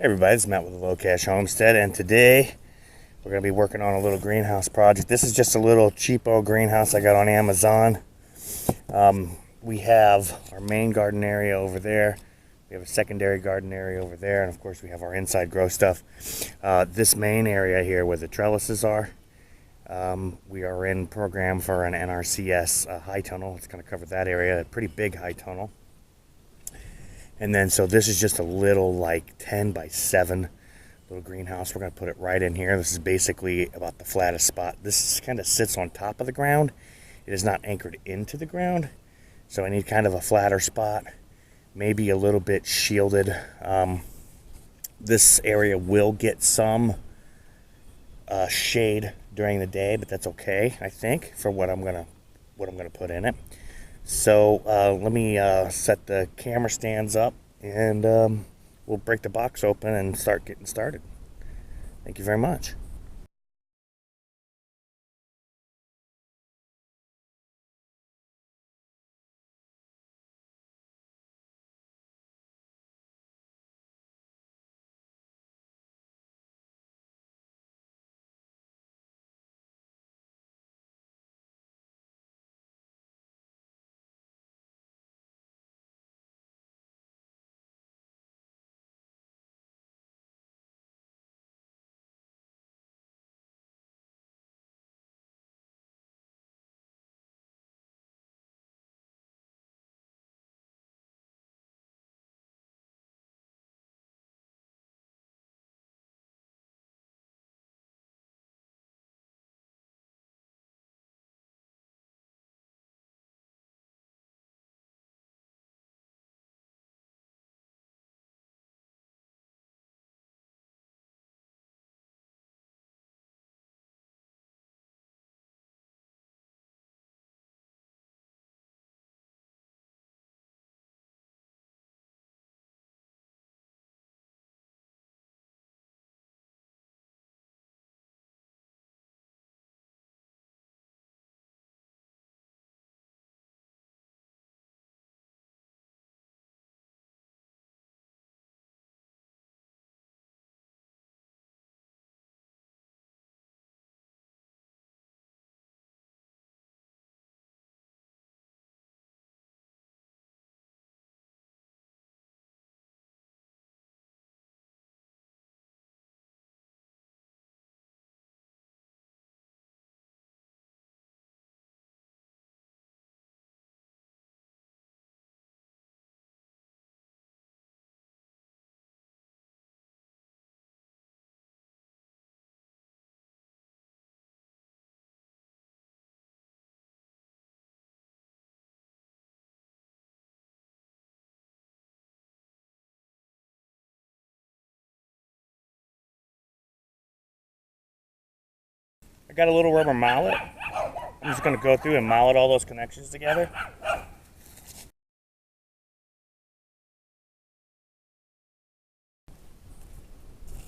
Hey everybody, it's Matt with the Low Cash Homestead, and today we're going to be working on a little greenhouse project. This is just a little cheapo greenhouse I got on Amazon. We have our main garden area over there. We have a secondary garden area over there, and of course we have our inside grow stuff. This main area here where the trellises are, we are in program for an NRCS high tunnel. It's going to cover that area, a pretty big high tunnel. And then, so this is just a little like 10 by 7 little greenhouse. We're going to put it right in here. This is basically about the flattest spot. This kind of sits on top of the ground. It is not anchored into the ground. So I need kind of a flatter spot, maybe a little bit shielded. This area will get some shade during the day, but that's okay, I think, for what I'm gonna put in it. So let me set the camera stands up, and we'll break the box open and start getting started. Thank you very much. I got a little rubber mallet. I'm just going to go through and mallet all those connections together.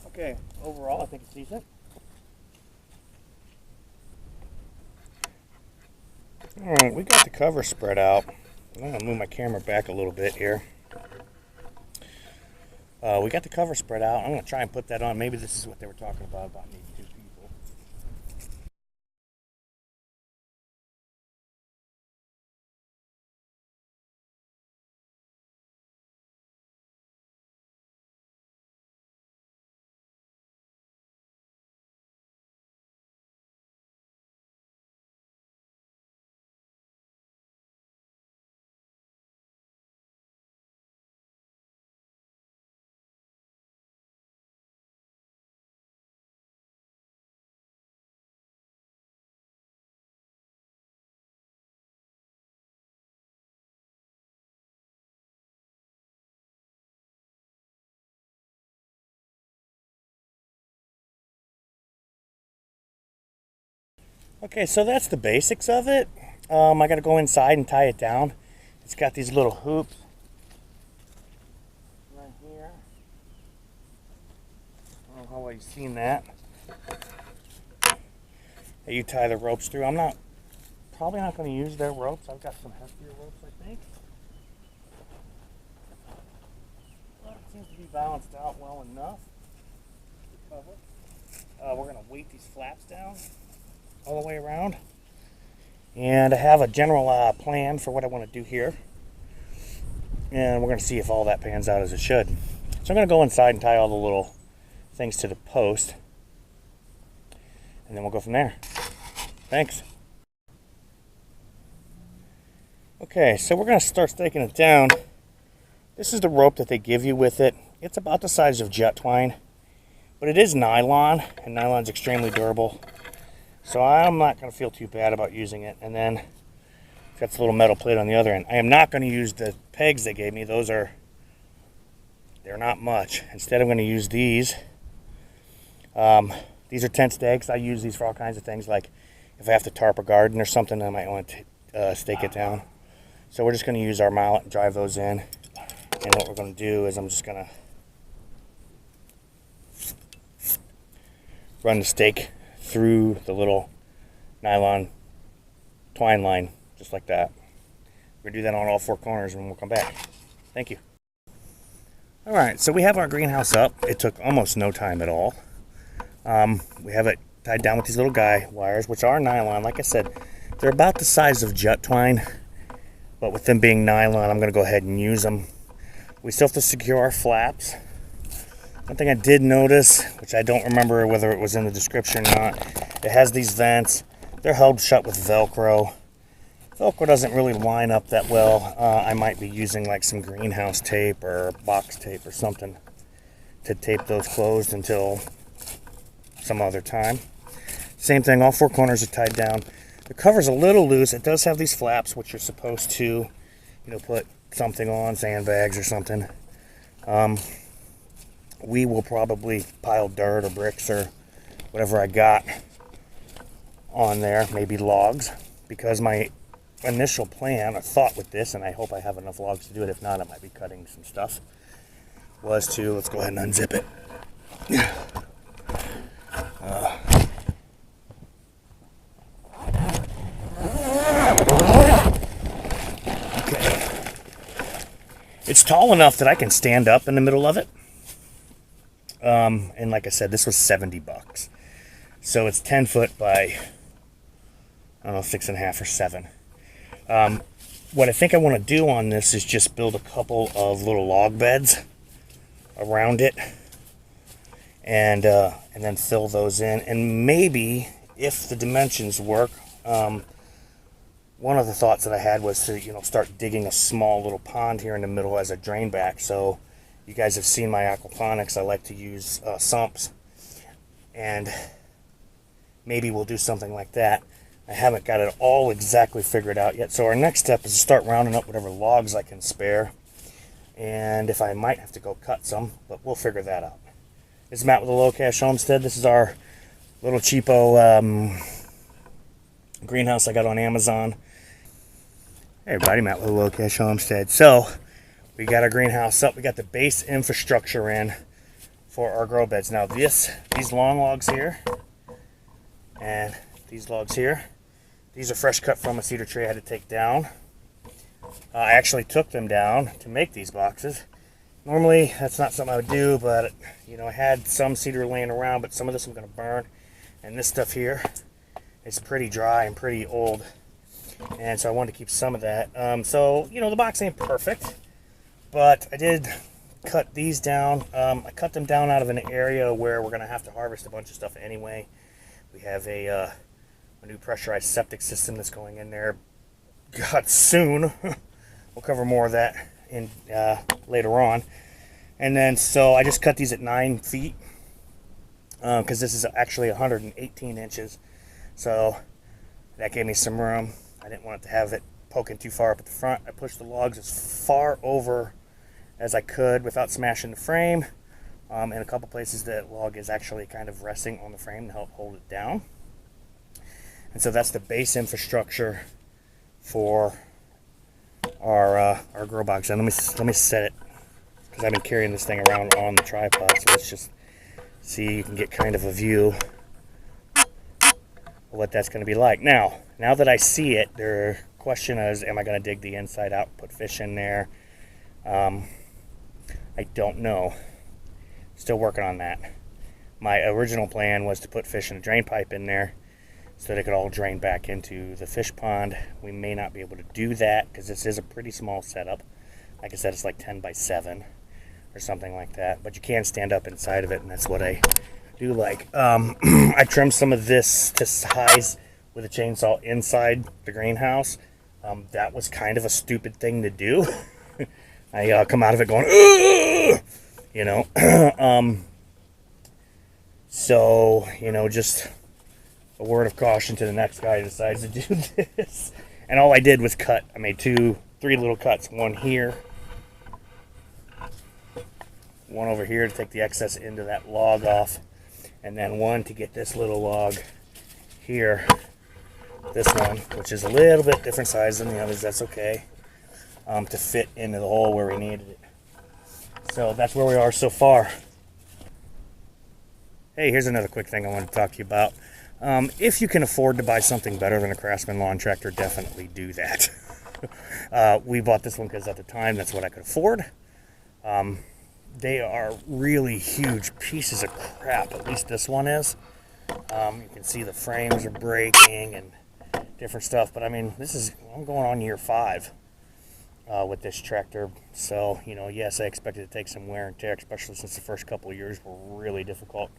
Okay, overall I think it's decent. Alright, we got the cover spread out. I'm going to move my camera back a little bit here. We got the cover spread out. I'm going to try and put that on. Maybe this is what they were talking about needing 2 people. Okay, so that's the basics of it. I got to go inside and tie it down. It's got these little hoops right here. I don't know how well you've seen that. That you tie the ropes through. I'm probably not going to use their ropes. I've got some heftier ropes, I think. Let's seems to be balanced out well enough to cover. We're going to weight these flaps down all the way around. And I have a general plan for what I want to do here. And we're going to see if all that pans out as it should. So I'm going to go inside and tie all the little things to the post. And then we'll go from there. Thanks. Okay, so we're going to start staking it down. This is the rope that they give you with it. It's about the size of jet twine, but it is nylon, and nylon's extremely durable. So I'm not going to feel too bad about using it. And then got this little metal plate on the other end. I am not going to use the pegs they gave me. They're not much. Instead, I'm going to use these. These are tent stakes. I use these for all kinds of things, like if I have to tarp a garden or something, I might want to stake it down. So we're just going to use our mallet and drive those in. And what we're going to do is I'm just going to run the stake through the little nylon twine line, just like that. We're going to do that on all four corners and we'll come back. Thank you. Alright, so we have our greenhouse up. It took almost no time at all. We have it tied down with these little guy wires, which are nylon. Like I said, they're about the size of jet twine, but with them being nylon, I'm going to go ahead and use them. We still have to secure our flaps. One thing I did notice, which I don't remember whether it was in the description or not, it has these vents. They're held shut with Velcro. Velcro doesn't really line up that well. I might be using like some greenhouse tape or box tape or something to tape those closed until some other time. Same thing, all four corners are tied down. The cover's a little loose. It does have these flaps, which you're supposed to, put something on, sandbags or something. We will probably pile dirt or bricks or whatever I got on there, maybe logs, because my initial plan or thought with this, and I hope I have enough logs to do it, if not I might be cutting some stuff, was to, let's go ahead and unzip it. Okay. It's tall enough that I can stand up in the middle of it. And like I said, this was $70. So it's 10 foot by, I don't know, 6.5 or 7. What I think I want to do on this is just build a couple of little log beds around it, and then fill those in. And maybe, if the dimensions work, one of the thoughts that I had was to start digging a small little pond here in the middle as a drain back. So you guys have seen my aquaponics. I like to use sumps, and maybe we'll do something like that. I haven't got it all exactly figured out yet. So our next step is to start rounding up whatever logs I can spare. And if I might have to go cut some, but we'll figure that out. This is Matt with the Low Cash Homestead. This is our little cheapo greenhouse I got on Amazon. Hey everybody, Matt with the Low Cash Homestead. So we got our greenhouse up. We got the base infrastructure in for our grow beds. Now these long logs here and these logs here, these are fresh cut from a cedar tree I had to take down. I actually took them down to make these boxes. Normally that's not something I would do, but I had some cedar laying around, but some of this I'm going to burn. And this stuff here is pretty dry and pretty old, and so I wanted to keep some of that. So the box ain't perfect, but I did cut these down. I cut them down out of an area where we're going to have to harvest a bunch of stuff anyway. We have a new pressurized septic system that's going in there. God, soon. We'll cover more of that in later on. And then so I just cut these at 9 feet because this is actually 118 inches. So that gave me some room. I didn't want it to have it poking too far up at the front. I pushed the logs as far over as I could without smashing the frame. In a couple places that log is actually kind of resting on the frame to help hold it down. And so that's the base infrastructure for our grow box. And let me set it, because I've been carrying this thing around on the tripod. So let's just see, you can get kind of a view of what that's going to be like. Now that I see it, the question is, am I going to dig the inside out, put fish in there? I I don't know. Still working on that. My original plan was to put fish in a drain pipe in there so they could all drain back into the fish pond. We may not be able to do that because this is a pretty small setup. Like I said, it's like 10 by 7 or something like that. But you can stand up inside of it, and that's what I do like. I trimmed some of this to size with a chainsaw inside the greenhouse. That was kind of a stupid thing to do. I come out of it going, ugh! You know. So, you know, just a word of caution to the next guy who decides to do this. And all I did was cut. I made 3 little cuts. One here. One over here to take the excess into that log off. And then one to get this little log here. This one, which is a little bit different size than the others. That's okay. To fit into the hole where we needed it. So that's where we are so far. Hey, here's another quick thing I want to talk to you about. If you can afford to buy something better than a Craftsman lawn tractor, definitely do that. We bought this one because at the time that's what I could afford. They are really huge pieces of crap, at least this one is. You can see the frames are breaking and different stuff, but I mean, I'm going on year 5 with this tractor. So, you know, yes, I expected to take some wear and tear, especially since the first couple of years were really difficult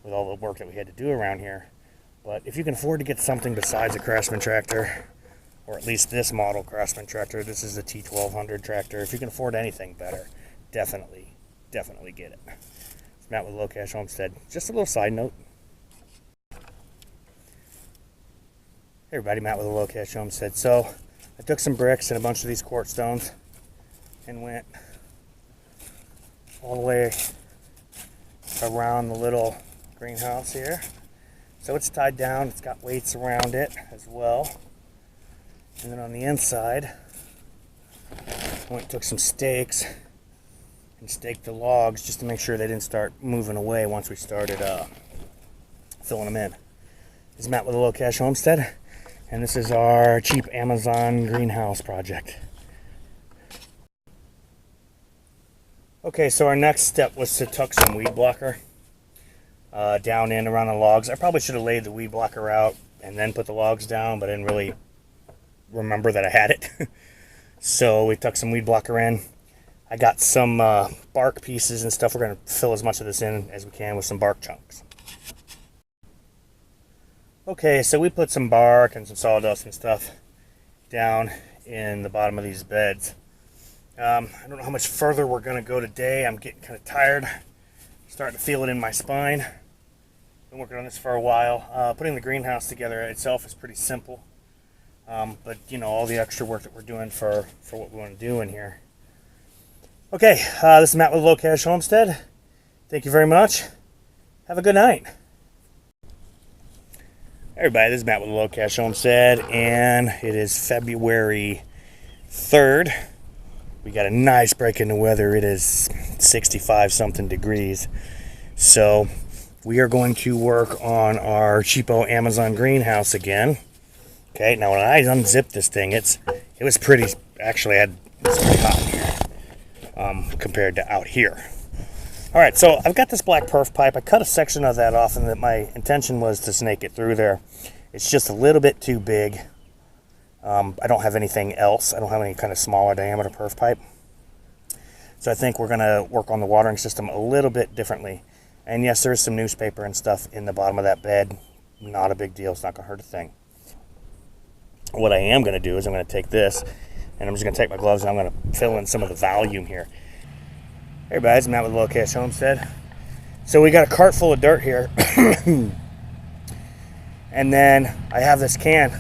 with all the work that we had to do around here. But if you can afford to get something besides a Craftsman tractor, or at least this model Craftsman tractor, this is the T1200 tractor, if you can afford anything better, definitely get it. It's Matt with Low Cash Homestead. Just a little side note. Hey everybody, Matt with Low Cash Homestead. So I took some bricks and a bunch of these quartz stones and went all the way around the little greenhouse here. So it's tied down, it's got weights around it as well. And then on the inside, I went and took some stakes and staked the logs just to make sure they didn't start moving away once we started filling them in. This is Matt with a Low Cash Homestead, and this is our cheap Amazon greenhouse project. Okay, so our next step was to tuck some weed blocker down in around the logs. I probably should have laid the weed blocker out and then put the logs down, but I didn't really remember that I had it. So we tucked some weed blocker in. I got some bark pieces and stuff. We're going to fill as much of this in as we can with some bark chunks. Okay, so we put some bark and some sawdust and stuff down in the bottom of these beds. I don't know how much further we're going to go today. I'm getting kind of tired. Starting to feel it in my spine. Been working on this for a while. Putting the greenhouse together itself is pretty simple. But, you know, all the extra work that we're doing for what we want to do in here. Okay, this is Matt with Low Cash Homestead. Thank you very much. Have a good night. Hey everybody, this is Matt with Low Cash Homestead, and it is February 3rd. We got a nice break in the weather. It is 65 something degrees. So we are going to work on our cheapo Amazon greenhouse again. Okay, now when I unzipped this thing, it was pretty, actually it was pretty hot in here compared to out here. Alright, so I've got this black perf pipe. I cut a section of that off, and my intention was to snake it through there. It's just a little bit too big. I don't have anything else. I don't have any kind of smaller diameter perf pipe. So I think we're going to work on the watering system a little bit differently. And yes, there is some newspaper and stuff in the bottom of that bed. Not a big deal. It's not going to hurt a thing. What I am going to do is I'm going to take this, and I'm just going to take my gloves, and I'm going to fill in some of the volume here. Hey everybody, it's Matt with Low Cash Homestead. So we got a cart full of dirt here. And then I have this can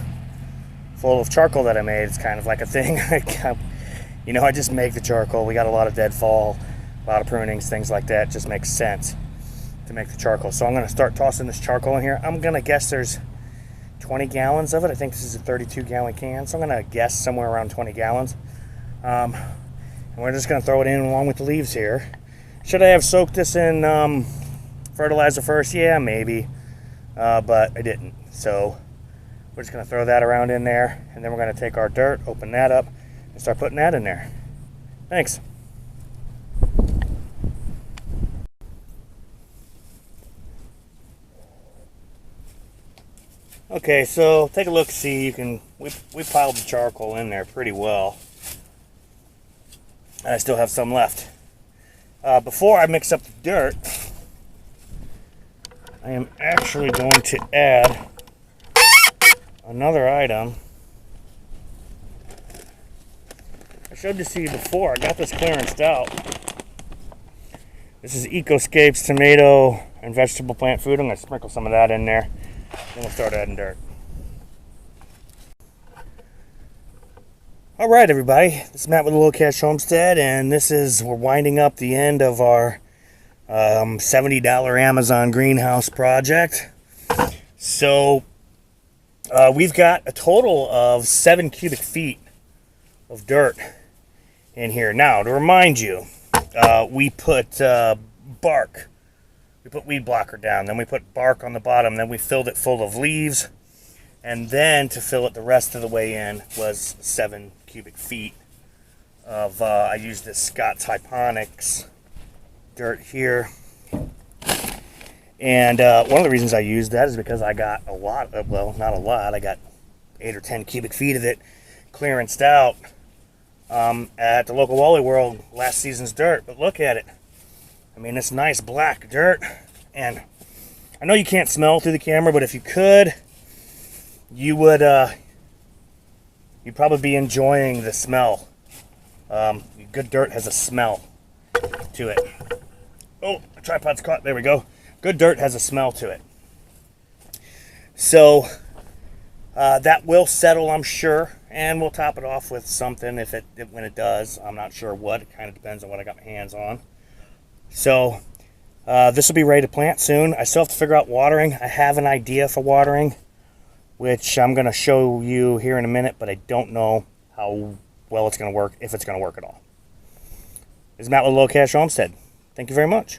full of charcoal that I made. It's kind of like a thing. You know, I just make the charcoal. We got a lot of deadfall, a lot of prunings, things like that. It just makes sense to make the charcoal. So I'm going to start tossing this charcoal in here. I'm going to guess there's 20 gallons of it. I think this is a 32-gallon can. So I'm going to guess somewhere around 20 gallons. And we're just going to throw it in along with the leaves here. Should I have soaked this in fertilizer first? Yeah, maybe. But I didn't. So we're just going to throw that around in there. And then we're going to take our dirt, open that up, and start putting that in there. Thanks. Okay, so take a look. See, we piled the charcoal in there pretty well. And I still have some left. Before I mix up the dirt, I am actually going to add another item. I showed this to you before. I got this clearanced out. This is Ecoscapes tomato and vegetable plant food. I'm going to sprinkle some of that in there. Then we'll start adding dirt. All right, everybody. This is Matt with the Low Cash Homestead, and we're winding up the end of our $70 Amazon greenhouse project. So we've got a total of 7 cubic feet of dirt in here. Now, to remind you, we put bark. We put weed blocker down, then we put bark on the bottom, then we filled it full of leaves, and then to fill it the rest of the way in was 7 cubic feet of, I used this Scott's Hyponics dirt here. And one of the reasons I used that is because I got a lot of, well, not a lot, I got 8 or 10 cubic feet of it clearanced out at the local Wally World last season's dirt. But look at it. I mean, it's nice black dirt. And I know you can't smell through the camera, but if you could, you would, you'd probably be enjoying the smell. Good dirt has a smell to it. Oh, the tripod's caught. There we go. Good dirt has a smell to it. So that will settle, I'm sure, and we'll top it off with something when it does. I'm not sure what. It kind of depends on what I got my hands on. So this will be ready to plant soon. I still have to figure out watering. I have an idea for watering, which I'm going to show you here in a minute, but I don't know how well it's going to work, if it's going to work at all. This is Matt with Low Cash Homestead. Thank you very much.